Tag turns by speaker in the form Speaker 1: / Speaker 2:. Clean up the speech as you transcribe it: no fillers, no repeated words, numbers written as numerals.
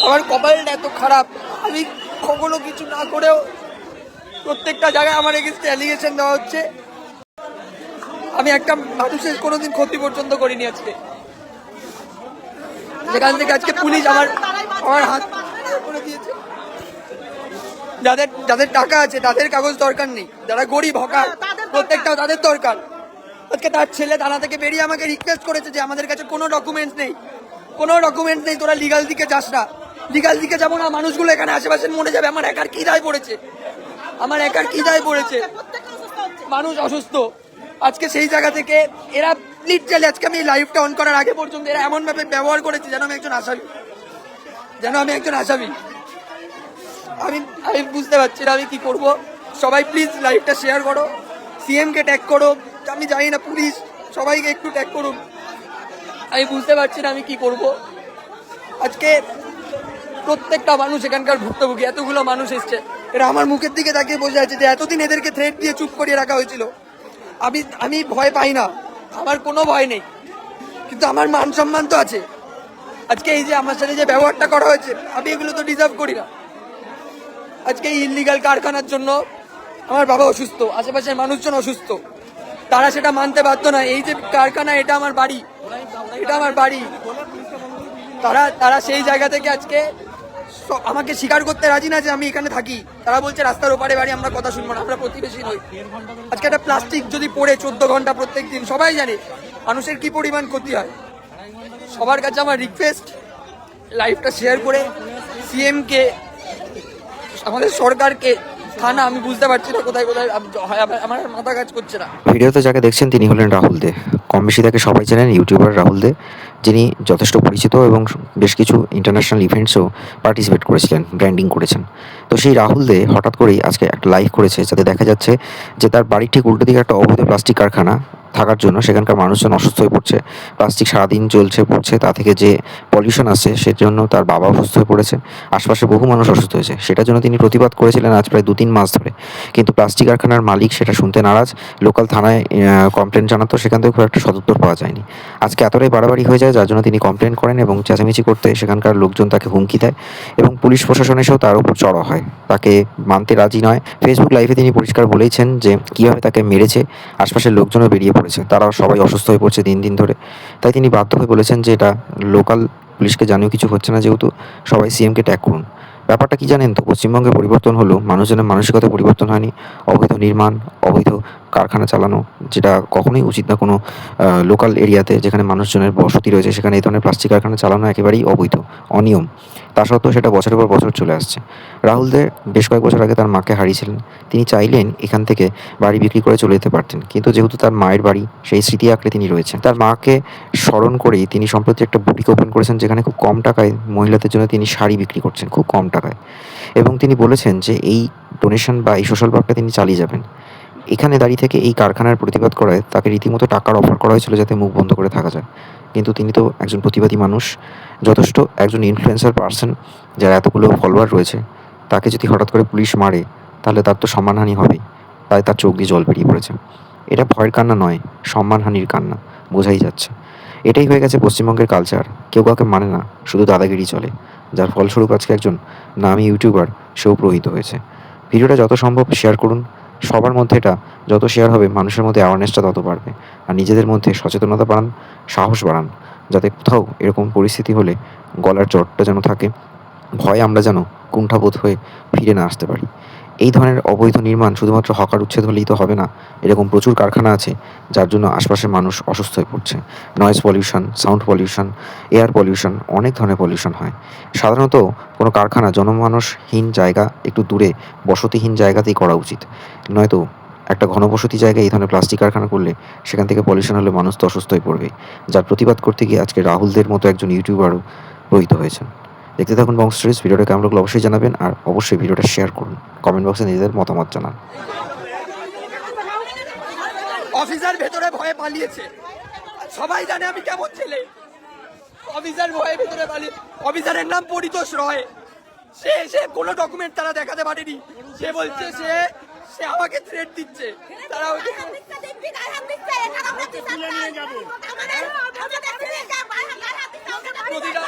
Speaker 1: আমার কপালটা এত খারাপ, আমি কখনো কিছু না করেও প্রত্যেকটা জায়গায় আমার এগেইনস্টে অ্যালিগেশন দেওয়া হচ্ছে। আমি একটা মানুষের কোনোদিন ক্ষতি পর্যন্ত করিনি। আজকে যেখান থেকে আজকে পুলিশ আমার হাত করে দিয়েছে। যাদের টাকা আছে তাদের কাগজ দরকার নেই, যারা গরিব হকার প্রত্যেকটা তাদের দরকার। আজকে তার ছেলে থানা থেকে বেরিয়ে আমাকে রিকোয়েস্ট করেছে যে আমাদের কাছে কোনো ডকুমেন্টস নেই, তোরা লিগাল দিকে যাস না। লিগাল দিকে যাবো না, মানুষগুলো এখানে আশেপাশে মরে যাবে। আমার একার কি দায় পড়েছে? মানুষ অসুস্থ। আজকে সেই জায়গা থেকে এরা লিটারালি আজকে আমি লাইভটা অন করার আগে পর্যন্ত এরা এমন ভাবে ব্যবহার করেছে যেন আমি একজন আসামি। আমি বুঝতে পারছি না আমি কি করব। সবাই প্লিজ লাইভটা শেয়ার করো, সিএম কে ট্যাগ করো, আমি জানি না পুলিশ সবাইকে একটু ট্যাগ করুন। আমি বুঝতে পারছি না আমি কি করব। আজকে প্রত্যেকটা মানুষ এখানকার ভুক্তভোগী, এতগুলো মানুষ এসছে, এরা আমার মুখের দিকে তাকিয়ে বসে আছে যে এতদিন এদেরকে থ্রেট দিয়ে চুপ করিয়ে রাখা হয়েছিল। আমি ভয় পাই না, আমার কোনো ভয় নেই, কিন্তু আমার মান সম্মান তো আছে। আজকে এই যে আমার সাথে যে ব্যবহারটা করা হয়েছে, আমি এগুলো তো ডিজার্ভ করি না। আজকে এই ইললিগাল কারখানার জন্য আমার বাবা অসুস্থ, আশেপাশের মানুষজন অসুস্থ, তারা সেটা মানতে বাধ্য না। এই যে কারখানা, এটা আমার বাড়ি। তারা সেই জায়গা থেকে আজকে আমাকে স্বীকার করতে রাজি না যে আমি এখানে থাকি। তারা বলছে রাস্তার ওপারে বাড়ি, আমরা কথা শুনবো না, আমরা প্রতিবেশী নই। আজকে একটা প্লাস্টিক যদি পড়ে 14 ঘন্টা প্রত্যেক দিন, সবাই জানে মানুষের কি পরিমাণ ক্ষতি হয়। সবার কাছে আমার রিকোয়েস্ট, লাইভটা শেয়ার করে সিএম কে, আমাদের সরকারকে, থানা, আমি বুঝতে পারছি না কোথায় আমার মাথা কাজ করছে না।
Speaker 2: ভিডিওতে যাকে দেখছেন তিনি হলেন রাহুল দে। কম বেশি তাকে সবাই চেনেন, ইউটিউবার রাহুল দে, যিনি যথেষ্ট পরিচিত এবং বেশ কিছু ইন্টারন্যাশনাল ইভেন্টসও পার্টিসিপেট করেছিলেন, ব্র্যান্ডিং করেছেন। তো সেই রাহুল দে হঠাৎ করেই আজকে একটা লাইভ করেছে, যাতে দেখা যাচ্ছে যে তার বাড়ির ঠিক উল্টো দিকে একটা অবৈধ প্লাস্টিক কারখানা থাকার জন্য সেখানকার মানুষজন অসুস্থ হয়ে পড়ছে। প্লাস্টিক সারাদিন পড়ছে, তা থেকে যে পলিউশন আসছে সেজন্য তার বাবা অসুস্থ হয়ে পড়েছে, আশপাশে বহু মানুষ অসুস্থ হয়েছে। সেটার জন্য তিনি প্রতিবাদ করেছিলেন আজ প্রায় 2-3 মাস ধরে। কিন্তু প্লাস্টিক কারখানার মালিক সেটা শুনতে নারাজ। লোকাল থানায় কমপ্লেন জানাতো, সেখান থেকে খুব একটা সদুত্তর পাওয়া যায়নি। আজকে এতটাই বাড়াবাড়ি হয়ে যায় যার জন্য তিনি কমপ্লেন করেন এবং চেঁচামেচি করতে সেখানকার লোকজন তাকে হুমকি দেয় এবং পুলিশ প্রশাসন এসেও তার উপর চড়া হয়, তাকে মানতে রাজি নয়। ফেসবুক লাইভে তিনি পরিষ্কার বলেছেন যে কীভাবে তাকে মেরেছে, আশপাশের লোকজনও বেরিয়ে পড়েছে, তারাও সবাই অসুস্থ হয়ে পড়ছে দিন ধরে। তাই তিনি বাধ্য হয়ে বলেছেন যে এটা লোকাল পুলিশকে জানিয়েও কিছু হচ্ছে না, যেহেতু সবাই সিএমকে ট্যাগ করুন। ব্যাপারটা কি জানেন তো, পশ্চিমবঙ্গে পরিবর্তন হলো, মানুষজনের মানসিকতা পরিবর্তন হয়নি। অবৈধ নির্মাণ, অবৈধ কারখানা চালানো, যেটা কখনোই উচিত না কোনো লোকাল এরিয়াতে যেখানে মানুষজনের বসতি রয়েছে, সেখানে এই ধরনের প্লাস্টিক কারখানা চালানো একেবারেই অবৈধ, অনিয়ম। তা সত্ত্বেও সেটা বছরের পর বছর চলে আসছে। রাহুল দে বেশ কয়েক বছর আগে তার মাকে হারিয়েছিলেন। তিনি চাইলেন এখান থেকে বাড়ি বিক্রি করে চলে যেতে পারতেন, কিন্তু যেহেতু তার মায়ের বাড়ি, সেই স্মৃতি আঁকড়ে তিনি রয়েছেন। তার মাকে স্মরণ করেই তিনি সম্প্রতি একটা বুটিক ওপেন করেছেন, যেখানে খুব কম টাকায় মহিলাদের জন্য তিনি শাড়ি বিক্রি করছেন, খুব কম টাকায়। এবং তিনি বলেছেন যে এই ডোনেশন বা এই সোশ্যাল ওয়ার্কটা তিনি চালিয়ে যাবেন। এখানে দাঁড়িয়ে থেকে এই কারখানার প্রতিবাদ করায় তাকে রীতিমতো টাকার অফার করা হয়েছিল যাতে মুখ বন্ধ করে থাকা যায়। কিন্তু তিনি তো একজন প্রতিবাদী মানুষ, যথেষ্ট একজন ইনফ্লুয়েন্সার পার্সন, যার এতগুলো ফলোয়ার রয়েছে, তাকে যদি হঠাৎ করে পুলিশ মারে তাহলে তার তো সম্মানহানি হবেই। তাই তার চোখ দিয়ে জল বেরিয়ে পড়েছে। এটা ভয়ের কান্না নয়, সম্মানহানির কান্না, বোঝাই যাচ্ছে। এটাই হয়ে গেছে পশ্চিমবঙ্গের কালচার। কেউ কাউকে মানে না, শুধু দাদাগিরি চলে, যার ফলস্বরূপ আজকে একজন নামী ইউটিউবার সেও প্রহিত হয়েছে। ভিডিওটা যত সম্ভব শেয়ার করুন, সবার মধ্যে এটা যত শেয়ার হবে মানুষের মধ্যে অ্যাওয়ারনেসটা তত বাড়বে। আর নিজেদের মধ্যে সচেতনতা বাড়ান, সাহস বাড়ান, যাতে কোথাও এরকম পরিস্থিতি হলে গলার জটটা যেন থাকে, ভয়ে আমরা যেন কুণ্ঠাবোধ হয়ে ফিরে না আসতে পারি। এই ধরনের অবৈধ নির্মাণ শুধুমাত্র হকার উচ্ছেদ হলেই তো হবে না, এরকম প্রচুর কারখানা আছে যার জন্য আশপাশের মানুষ অসুস্থ হয়ে পড়ছে। Noise pollution, sound pollution, air pollution, অনেক ধরনের পলিউশন হয়। সাধারণত কোনো কারখানা জনমানুষহীন জায়গা, একটু দূরে বসতিহীন জায়গাতেই করা উচিত, নয়তো একটা ঘনবসতি জায়গায় এই ধরনের প্লাস্টিক কারখানা করলে সেখান থেকে পলিউশন হলে মানুষ তো অসুস্থ হয়ে পড়বে। যার প্রতিবাদ করতে গিয়ে আজকে রাহুলদের মতো একজন ইউটিউবারও রহিত হয়েছেন। দেখতে থাকুন বং স্টোরিজ। ভিডিওটা কেমন লাগলো অবশ্যই জানাবেন, আর অবশ্যই ভিডিওটা শেয়ার করুন, কমেন্ট বক্সে নিজেদের মতামত জানান।
Speaker 1: অফিসার ভেতরে ভয়ে পালিয়েছে, সবাই জানে আমি কেমন ছেলে। অফিসার ভয়ে ভেতরে পালিয়ে, অফিসারের নাম পরিতোষ রয়। সে কোনো ডকুমেন্ট তারা দেখাতে পারেনি। সে বলছে সে আমাকে থ্রেট দিচ্ছে। তারা প্রতিটা